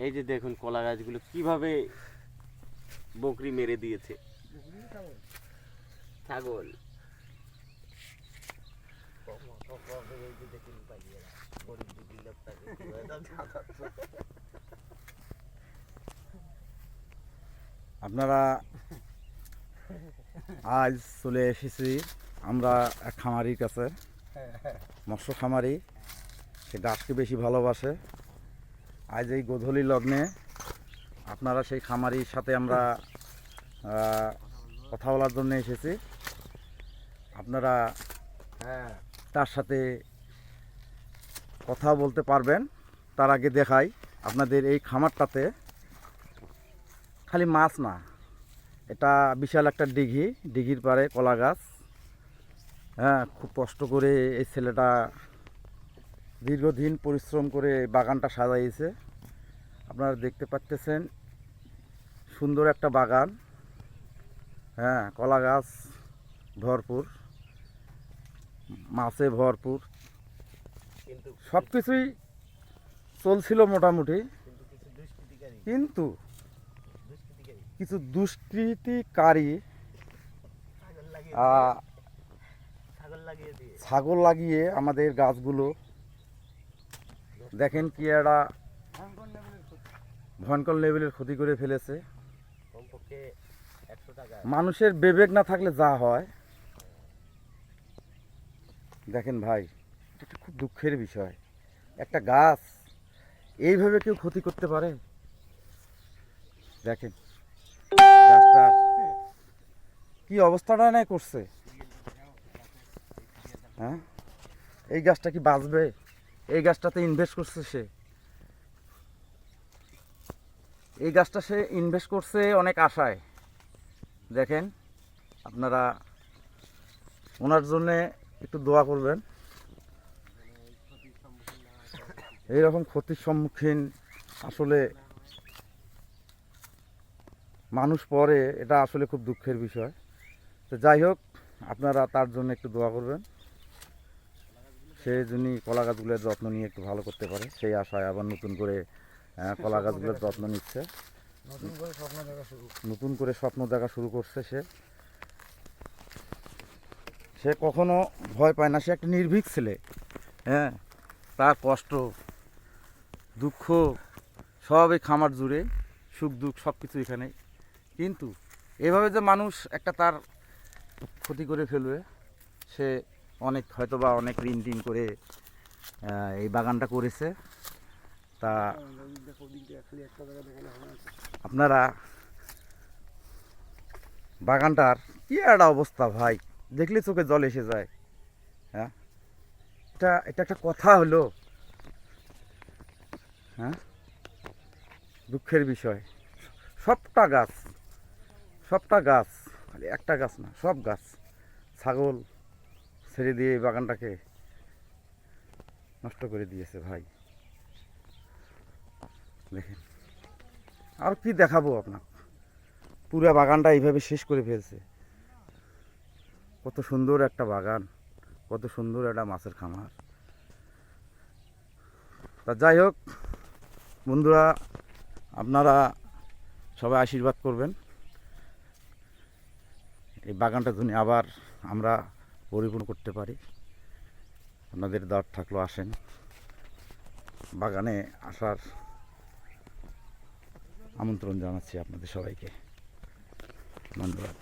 এই যে দেখুন কলা গাছগুলো কিভাবে বকরি মেরে দিয়েছে। ছাগল আপনারা আজ চলে এসেছি আমরা এক খামারির কাছে, মৎস্য খামারি। সে গাছকে বেশি ভালোবাসে। আজ এই গোধূলি লগ্নে আপনারা সেই খামারির সাথে আমরা কথা বলার জন্য এসেছি। আপনারা তার সাথে কথা বলতে পারবেন। তার আগে দেখাই আপনাদের এই খামারটাতে খালি মাছ না, এটা বিশাল একটা দিঘি, দিঘির পাড়ে কলা গাছ। হ্যাঁ, খুব কষ্ট করে এই ছেলেটা দীর্ঘদিন পরিশ্রম করে বাগানটা সাজাইছে। আপনারা দেখতে পাচ্ছেন সুন্দর একটা বাগান। হ্যাঁ, কলা গাছ ভরপুর, মাছে ভরপুর, সব কিছুই চলছিল মোটামুটি। কিন্তু কিছু দুষ্কৃতিকারী ছাগল লাগিয়ে আমাদের গাছগুলো দেখেন কি একটা ভয়ঙ্কর লেভেলের ক্ষতি করে ফেলেছে। মানুষের বিবেক না থাকলে যা হয়, দেখেন ভাই, এটা খুব দুঃখের বিষয়। একটা গাছ এইভাবে কেউ ক্ষতি করতে পারে? দেখেন গাছটা কি অবস্থাটা না করছে। হ্যাঁ, এই গাছটা কি বাঁচবে? এই গাছটাতে ইনভেস্ট করছে সে, এই গাছটা সে ইনভেস্ট করছে অনেক আশায়। দেখেন আপনারা ওনার জন্যে একটু দোয়া করবেন। এইরকম ক্ষতির সম্মুখীন আসলে মানুষ পড়ে, এটা আসলে খুব দুঃখের বিষয়। তো যাই হোক, আপনারা তার জন্য একটু দোয়া করবেন। সে যিনি কলা গাছগুলোর যত্ন নিয়ে একটু ভালো করতে পারে, সেই আশায় আবার নতুন করে কলা গাছগুলোর যত্ন নিচ্ছে, নতুন করে স্বপ্ন দেখা শুরু করছে। সে কখনো ভয় পায় না, সে একটা নির্ভীক ছেলে। হ্যাঁ, তার কষ্ট দুঃখ সব এই খামার জুড়ে, সুখ দুঃখ সব কিছু এখানে। কিন্তু এভাবে যে মানুষ একটা তার ক্ষতি করে ফেলবে, সে অনেক হয়তোবা অনেক ঋণ টিন করে এই বাগানটা করেছে। তা আপনারা বাগানটার কি একটা অবস্থা ভাই, দেখলে চোখে জল এসে যায়। হ্যাঁ, এটা একটা কথা হলো? হ্যাঁ, দুঃখের বিষয়। সবটা গাছ, খালি একটা গাছ না, সব গাছ ছাগল ছেড়ে দিয়ে এই বাগানটাকে নষ্ট করে দিয়েছে ভাই। দেখেন, আর কি দেখাবো আপনার, পুরো বাগানটা এইভাবে শেষ করে ফেলছে। কত সুন্দর একটা বাগান, কত সুন্দর একটা মাছের খামার। তা যাই হোক বন্ধুরা, আপনারা সবাই আশীর্বাদ করবেন এই বাগানটা যেন আবার আমরা পরিপূর্ণ করতে পারি। আপনাদের দাওয়াত থাকলো, আসেন, বাগানে আসার আমন্ত্রণ জানাচ্ছি আপনাদের সবাইকে। ধন্যবাদ।